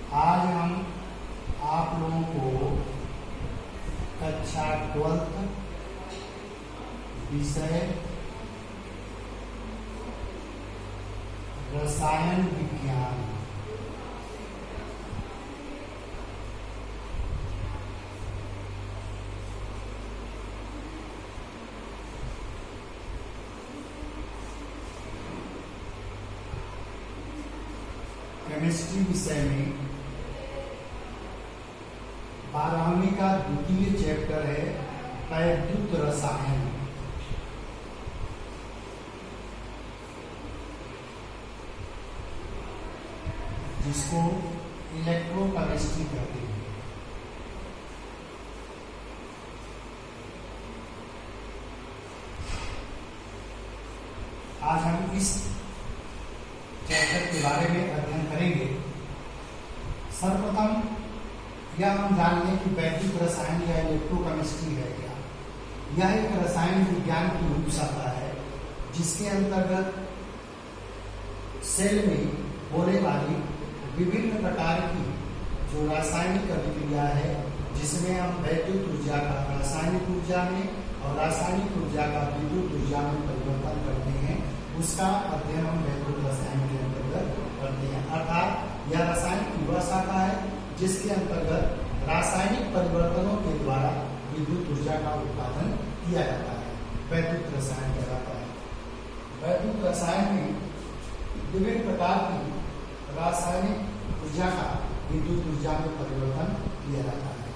आज हम आप लोगों को कक्षा 12 विषय रसायन विज्ञान केमिस्ट्री विषय में 12वीं का द्वितीय चैप्टर है वैद्युत रसायन। जिसको इलेक्ट्रोकेमिस्ट्री कहते हैं। आज हम इस चैप्टर के बारे में अध्ययन करेंगे। सर्वप्रथम यह हम जान लें कि वैद्युत रसायन या इलेक्ट्रोकेमिस्ट्री है क्या। यह एक रसायन विज्ञान की उपशाखा है जिसके अंतर्गत सेल में होने वाली विभिन्न प्रकार की जो रासायनिक अभिक्रिया है, जिसमें हम वैद्युत ऊर्जा का रासायनिक ऊर्जा में और रासायनिक ऊर्जा का विद्युत ऊर्जा में परिवर्तन करते हैं, उसका अध्ययन हम वैद्युत रसायन के अंतर्गत करते हैं। अर्थात यह रसायन की वह शाखा है जिसके अंतर्गत रासायनिक परिवर्तनों के द्वारा विद्युत ऊर्जा का उत्पादन किया जाता है, वैद्युत रसायन कहलाता है। वैद्युत रसायन में विभिन्न प्रकार की रासायनिक ऊर्जा का विद्युत ऊर्जा में परिवर्तन किया जाता है।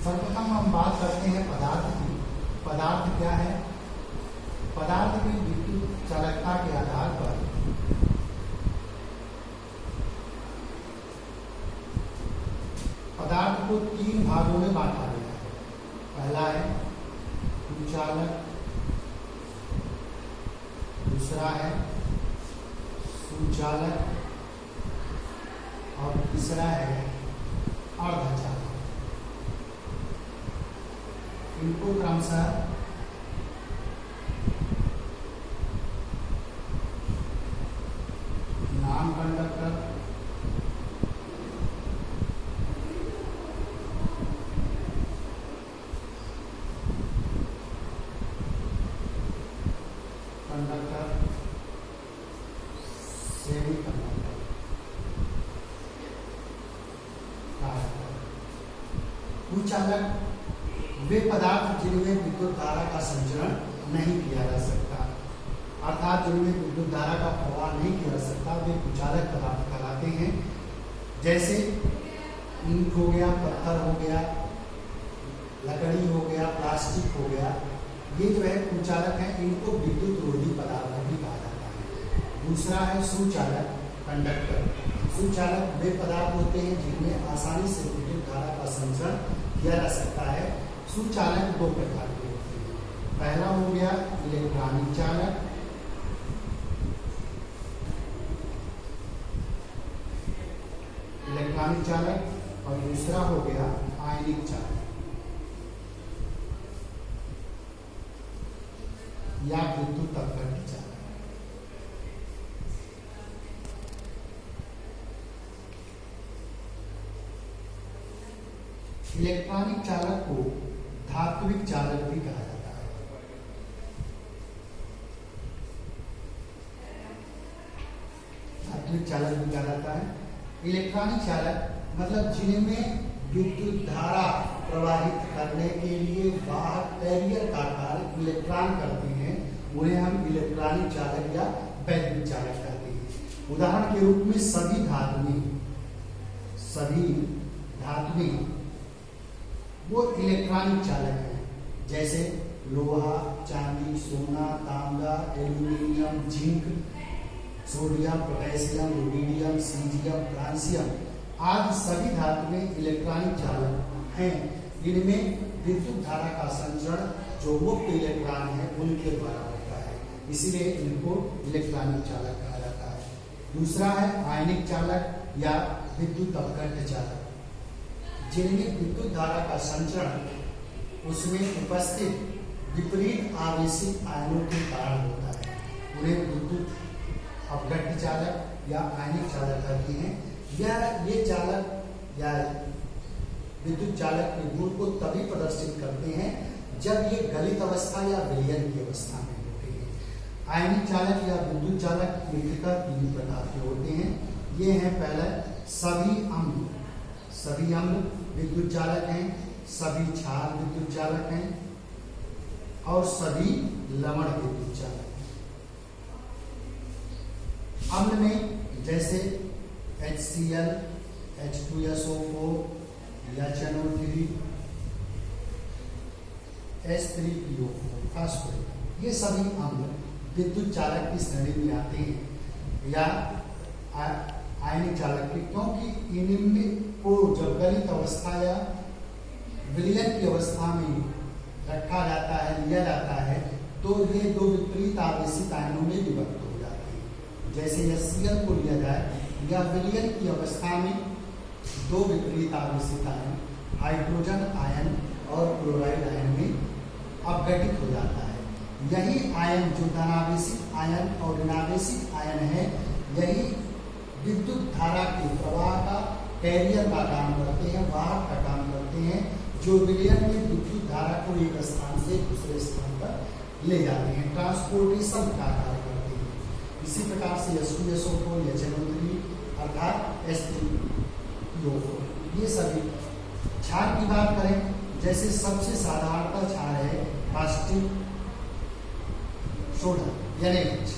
सर्वप्रथम हम बात करते हैं पदार्थ की। पदार्थ क्या है? पदार्थ की विद्युत चालकता के आधार पर पदार्थ को 3 भागों में बांटा गया है। पहला है कुचालक, दूसरा है सुचालक और तीसरा है अर्धचालक। इनको क्रमशः non conductor, conductor, semi conductor कहा जाता है। कुचालक वे पदार्थ जिनमें विद्युत धारा का संचरण नहीं किया जा सकता, अर्थात जिनमें विद्युत धारा का प्रवाह नहीं किया जा सकता, वे कुचालक पदार्थ कहलाते हैं। जैसे ईंट हो गया, पत्थर हो गया, लकड़ी हो गया, प्लास्टिक हो गया, ये जो है कुचालक है। इनको विद्युत रोधी पदार्थ भी कहा जाता है। दूसरा है सुचालक, कंडक्टर। सुचालक वे पदार्थ होते हैं जिनमें आसानी से विद्युत धारा का संचरण किया जा सकता है। सुचालक 2 प्रकार के होते हैं। पहला हो गया इलेक्ट्रॉनिक चालक, इलेक्ट्रॉनिक चालक, और दूसरा हो गया आयनिक चालक या विद्युत अपघट्य चालक। इलेक्ट्रॉनिक चालक को धात्विक चालक भी कहा जाता है। धात्विक चालक भी कहा जाता है। इलेक्ट्रॉनिक चालक मतलब जिनमें विद्युत धारा प्रवाहित करने के लिए वाहक कैरियर का कार्य इलेक्ट्रॉन करते हैं, उन्हें हम इलेक्ट्रॉनिक चालक या वैद्युत चालक कहते हैं। उदाहरण के रूप में सभी धातुएं वो इलेक्ट्रॉनिक चालक हैं। जैसे लोहा, चांदी, सोना, तांबा, aluminium, zinc, sodium, potassium, rubidium, caesium, francium आदि सभी धातुएं इलेक्ट्रॉनिक चालक हैं, जिनमें विद्युत धारा का संचरण जो मुक्त इलेक्ट्रॉन है उनके द्वारा होता है, इसीलिए इनको इलेक्ट्रॉनिक चालक कहा जाता है। दूसरा है आयनिक चालक या विद्युत अपघट्य चालक, जिनमें विद्युत धारा का संचरण उसमें उपस्थित विपरीत आवेशित आयनों के कारण होता है, उन्हें विद्युत अपघट्य चालक या आयनिक चालक कहते हैं। ये चालक या विद्युत चालक के गुण को तभी प्रदर्शित करते हैं जब ये गलित अवस्था या विलयन की अवस्था में होते हैं। आयनिक चालक या विद्युत चालक मुख्यतः 3 प्रकार के होते हैं। ये हैं पहला सभी अम्ल विद्युत चालक हैं, सभी क्षार विद्युत चालक हैं और सभी लवण विद्युत चालक हैं। अम्ल में जैसे HCl, H2SO4, HNO3, H3PO4, फास्फोरेट, ये सभी अम्ल विद्युत चालक की श्रेणी में आते हैं या आयनिक चालक के, क्योंकि इनमें को जब गलित अवस्था या विलयन की अवस्था में रखा जाता है, लिया जाता है, तो ये 2 विपरीत आवेशित आयनों में विभक्त हो जाते हैं। जैसे HCl को लिया जाए या विलयन की अवस्था में 2 विपरीत आवेशित आयन हाइड्रोजन आयन और क्लोराइड आयन में अपघटित हो जाता है। यही आयन जो धनावेशित आयन और ऋणावेशित आयन है, यही विद्युत धारा के प्रवाह का कैरियर का काम करते हैं, वाहक का काम करते हैं, जो विलयन में विद्युत धारा को एक स्थान से दूसरे स्थान पर ले जाते हैं, ट्रांसपोर्टेशन का कार्य करते हैं। इसी प्रकार से H2SO4, HNO3 अर्थात H3PO4, ये सभी। क्षार की बात करें, जैसे सबसे साधारणतः क्षार है कास्टिक सोडा NaOH।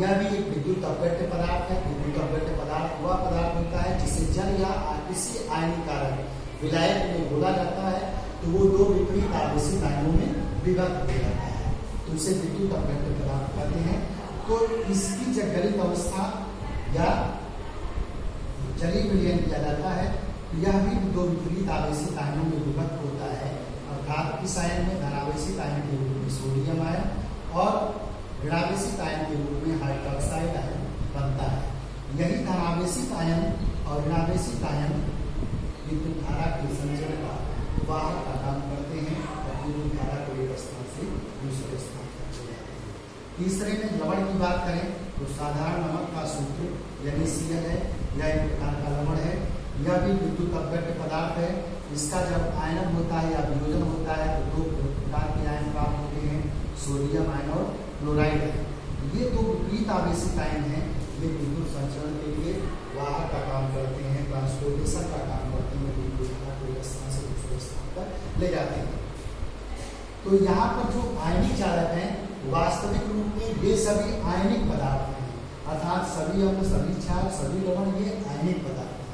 यह भी एक विद्युत अपघट्य पदार्थ है। विद्युत अपघट्य पदार्थ वह पदार्थ होता है जिसे जल या किसी आयनीकारक विलायक में घोला जाता है तो वो 2 विपरीत आवेशित आयनों में विभक्त हो जाता है, तो इसे विद्युत अपघट्य पदार्थ कहते हैं। तो इसकी जब गलित अवस्था या जलीय विलयन किया जाता है तो यह भी 2 विपरीत आवेशित आयनों में विभक्त होता है, अर्थात इस आयन में धनावेशित आयन के रूप में सोडियम आयन और ऋणावेशित आयन के रूप में हाइड्रोक्साइड आयन बनता है। यही धनावेशित आयन और ऋणावेशित आयन विद्युत धारा के संचरण का वाहक का काम करते हैं और विद्युत धारा को एक स्थान से दूसरे स्थान तक ले जाते हैं। तीसरे में लवण की बात करें तो साधारण नमक का सूत्र NaCl है, यह एक प्रकार का लवण है। यह भी विद्युत अपघट्य पदार्थ है। इसका जब आयनन होता है या वियोजन होता है तो 2 प्रकार के आयन प्राप्त होते हैं, सोडियम आयन और क्लोराइड है। ये 2 विपरीत आवेशित आयन हैं, ये विद्युत संचरण के लिए वाहक का काम करते हैं, ट्रांसपोर्टेशन का काम करते हैं, विद्युत धारा को एक स्थान से दूसरे स्थान पर ले जाते हैं। तो यहाँ पर जो आयनिक चालक हैं वास्तविक रूप में वे सभी आयनिक पदार्थ हैं, अर्थात सभी अम्ल, सभी क्षार, सभी लवण ये आयनिक पदार्थ हैं।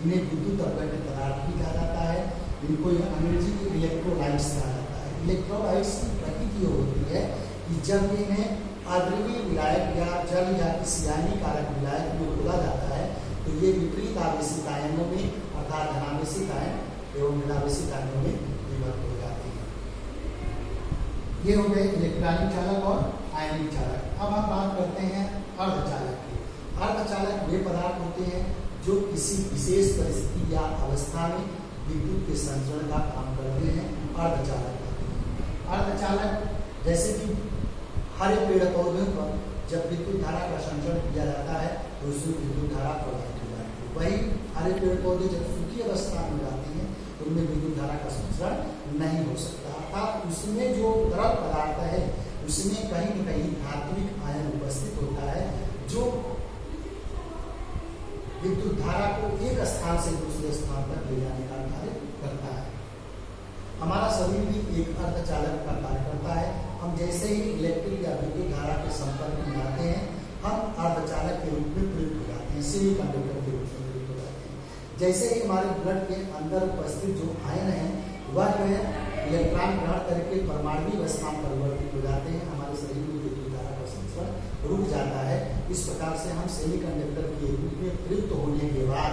इन्हें विद्युत अपघट्य पदार्थ भी कहा जाता है। इनको अंग्रेजी में इलेक्ट्रोलाइट्स कहा जाता है। इलेक्ट्रोलाइट्स की प्रकृति होती है कि जब इन्हें अद्रव्य विलायक या जल या किसी आयनीकारक विलायक में घोला जाता है तो ये विपरीत आवेशित आयनों में अर्थात धनावेशित आयन एवं ऋणावेशित आयनों में विभक्त हो जाते हैं। ये हो गए इलेक्ट्रॉनिक चालक और आयनिक चालक। अब हम बात करते हैं अर्धचालक की। अर्धचालक वे पदार्थ होते हैं जो किसी विशेष परिस्थिति या अवस्था में विद्युत के संचरण का काम करते हैं, अर्धचालक। अर्धचालक जैसे कि हरे पेड़ पौधों पर जब विद्युत धारा का संचरण किया जाता है तो उसमें विद्युत धारा प्रवाहित हो जाती है। वही हरे पेड़ पौधे जब सूखी अवस्था में जाते हैं तो उनमें विद्युत धारा का संचरण नहीं हो सकता, अर्थात उसमें जो तरल पदार्थ है उसमें कहीं न कहीं धात्विक आयन उपस्थित होता है जो विद्युत धारा को एक स्थान से दूसरे स्थान तक ले जाने का कार्य करता है। हमारा शरीर भी एक अर्धचालक का कार्य करता है। हम जैसे ही इलेक्ट्रिक या विद्युत धारा के संपर्क में आते हैं हम अर्धचालक के रूप में प्रयुक्त हो जाते हैं, सेमीकंडक्टर के रूप में प्रयुक्त हो जाते हैं। जैसे ही हमारे ब्लड के अंदर उपस्थित जो आयन है वह जो है इलेक्ट्रॉन ग्रहण करके परमाणु अवस्था में परिवर्तित हो जाते हैं, हमारे शरीर में विद्युत धारा का संचरण रुक जाता है। इस प्रकार से हम सेमीकंडक्टर के रूप में प्रयुक्त होने के बाद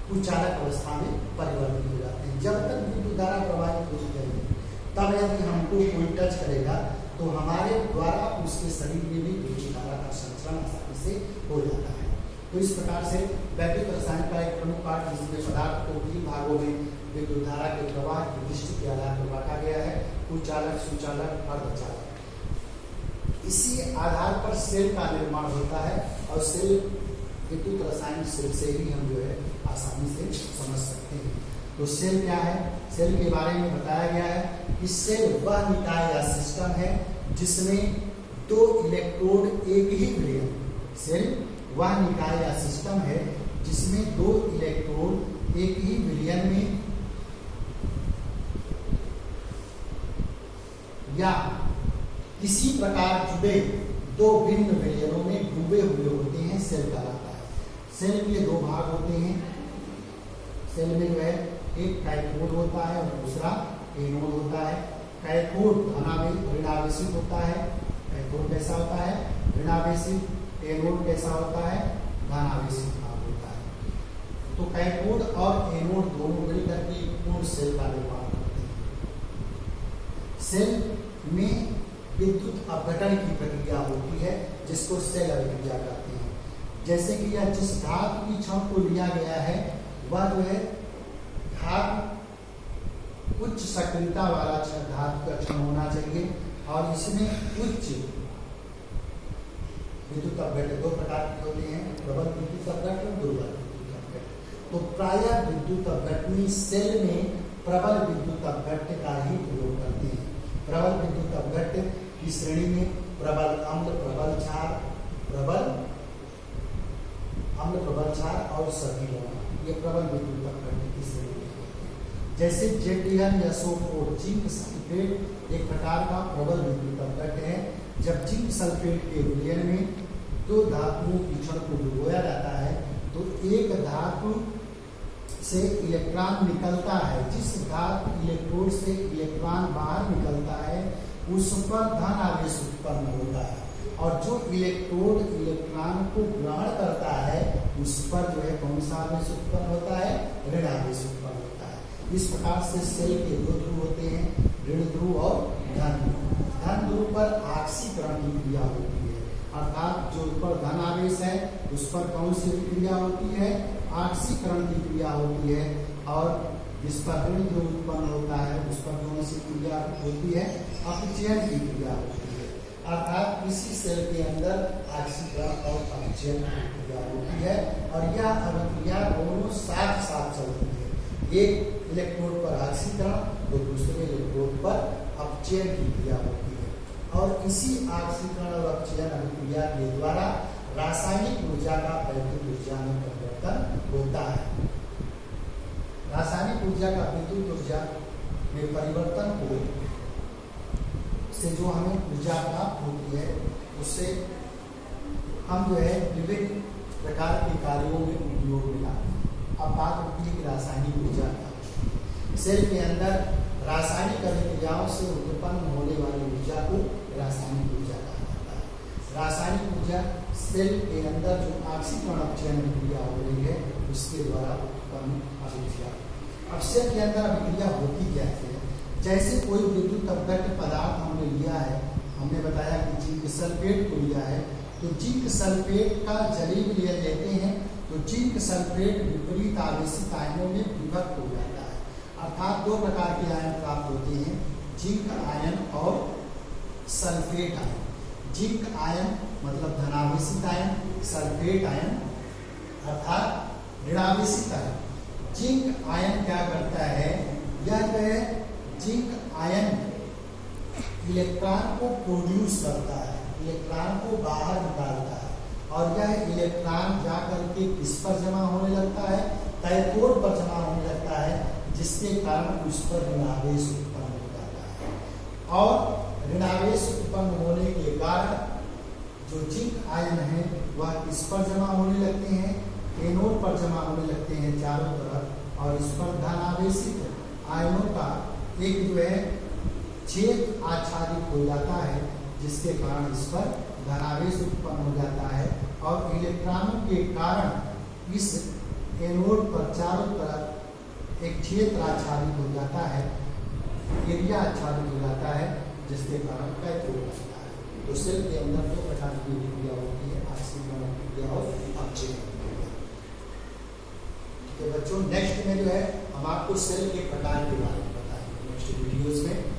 कुचालक अवस्था में परिवर्तित हो जाते हैं। जब तक विद्युत धारा प्रवाहित होती रहेगी तब यदि हमको कोई टच करेगा तो हमारे द्वारा उसके शरीर में भी विद्युत धारा का संचरण आसानी से हो जाता है। तो इस प्रकार से वैद्युत रसायन का एक प्रमुख पाठ जिसमें पदार्थ को 3 भागों में विद्युत धारा के प्रवाह की दृष्टि के आधार पर बांटा गया है, कुचालक, सुचालक, अर्धचालक। इसी आधार पर सेल का निर्माण होता है और सेल विद्युत रसायन सेल से ही हम जो है आसानी से समझ सकते हैं। तो सेल क्या है? सेल के बारे में बताया गया है कि सेल वह निकाय या सिस्टम है जिसमें दो इलेक्ट्रोड एक ही विलयन। सेल वह निकाय या सिस्टम है जिसमें दो इलेक्ट्रोड एक ही विलयन में या किसी प्रकार जुड़े दो भिन्न विलयनों में डूबे हुए होते हैं, सेल कहलाता है। सेल के दो भाग होते हैं। सेल में जो है एक कैथोड होता है और दूसरा एनोड होता है। कैथोड ऋणावेशित होता है। कैथोड कैसा होता है? ऋणावेशित। एनोड कैसा होता है? धनावेशित भाग होता है। तो कैथोड और एनोड दोनों मिलकर के पूर्ण सेल का निर्माण करते हैं। सेल में विद्युत अपघटन की प्रक्रिया होती है जिसको सेल अभिक्रिया कहते हैं। जैसे कि यह जिस धातु की क्षण को लिया गया है वह जो है धातु उच्च सक्रियता वाला धातु का क्षण होना चाहिए और इसमें उच्च विद्युत अपघटन दो प्रकार के होते हैं, प्रबल विद्युत अपघटन और दुर्बल विद्युत अपघटन। तो प्रायः विद्युत अपघटनी सेल में प्रबल विद्युत अपघट्य का ही प्रयोग करते हैं। प्रबल विद्युत अपघट्य की श्रेणी में प्रबल अम्ल, प्रबल क्षार, और सभी ये प्रबल विद्युत अपघट्य की श्रेणी में होते हैं। जैसे जेडीएन या SO4 जिंक सल्फेट एक प्रकार का प्रबल विद्युत अपघट्य है। जब जिंक सल्फेट के विलयन में दो धातुओं की क्षण को डुबोया जाता है तो एक धातु से इलेक्ट्रॉन निकलता है। जिस धातु इलेक्ट्रोड से इलेक्ट्रॉन बाहर निकलता है उस पर धन आवेश उत्पन्न होता है और जो इलेक्ट्रोड इलेक्ट्रॉन को ग्रहण करता है उस पर जो है कौन सा आवेश उत्पन्न होता है? ऋण आवेश उत्पन्न होता है। इस प्रकार से सेल के दो ध्रुव होते हैं, ऋण ध्रुव और धन ध्रुव। धन ध्रुव पर आक्सीकरण की क्रिया होती है, अर्थात जो ऊपर धन आवेश है उस पर कौन सी क्रिया होती है? आक्सीकरण की क्रिया होती है और जिस पर ऋण ध्रुव उत्पन्न होता है उस पर कौन सी क्रिया होती है? अपचयन की क्रिया होती है। अर्थात इसी सेल के अंदर आक्सीकरण और अपचयन की क्रिया होती है और यह अभिक्रिया दोनों साथ साथ चलती है। एक इलेक्ट्रोड पर आक्सीकरण तो दूसरे इलेक्ट्रोड पर अपचयन की क्रिया होती है और इसी आक्सीकरण और अपचयन अभिक्रिया के द्वारा रासायनिक ऊर्जा का वैद्युत ऊर्जा में परिवर्तन होता है। रासायनिक ऊर्जा का विद्युत ऊर्जा में परिवर्तन को से जो हमें ऊर्जा प्राप्त होती है उससे हम जो है विभिन्न प्रकार के कार्यों में उपयोग में लाते हैं। अब बात होती है कि रासायनिक ऊर्जा का सेल के अंदर रासायनिक अभिक्रियाओं से उत्पन्न होने वाली ऊर्जा को रासायनिक ऊर्जा कहा जाता है। रासायनिक ऊर्जा सेल के अंदर जो आक्सीकरण अपचयन अभिक्रिया हो रही है उसके द्वारा उत्पन्न अभिक्रिया। अब सेल के अंदर अभिक्रिया होती क्या है? जैसे कोई विद्युत अपघट्य पदार्थ हमने लिया है, हमने बताया कि जिंक सल्फेट को लिया है, तो जिंक सल्फेट का जलीय विलयन लेते हैं तो जिंक सल्फेट विपरीत आवेशित आयनों में विभक्त हो जाता है। अर्थात दो प्रकार के आयन प्राप्त होते हैं, जिंक आयन और सल्फेट आयन। जिंक आयन मतलब धनावेशित आयन, सल्फेट आयन अर्थात ऋणावेशित आयन। जिंक आयन क्या करता है? यह जो है जिंक आयन इलेक्ट्रॉन को प्रोड्यूस करता है, इलेक्ट्रॉन को बाहर निकालता है और यह इलेक्ट्रॉन जाकर के किस पर जमा होने लगता है? कैथोड पर जमा होने लगता है, जिसके कारण उस पर ऋणावेश उत्पन्न हो जाता है और ऋणावेश उत्पन्न होने के कारण जो जिंक आयन है वह किस पर जमा होने लगते हैं? एनोड पर जमा होने लगते हैं चारों तरफ और इस पर धनावेशित आयनों का एक जो है छेद आच्छादित हो जाता है, जिसके कारण इस पर धनावेश उत्पन्न हो जाता है और इलेक्ट्रॉनों के कारण इस एनोड पर चारों तरफ एक क्षेत्र आच्छादित हो जाता है, एरिया आच्छादित हो जाता है, जिसके कारण कैथोड बनता है। तो सेल के अंदर दो प्रकार की क्रिया होती है, आक्सीकरण क्रिया और अपचयन क्रिया। तो बच्चों नेक्स्ट में जो है हम आपको सेल के प्रकार के बारे में बताएंगे नेक्स्ट वीडियोज में।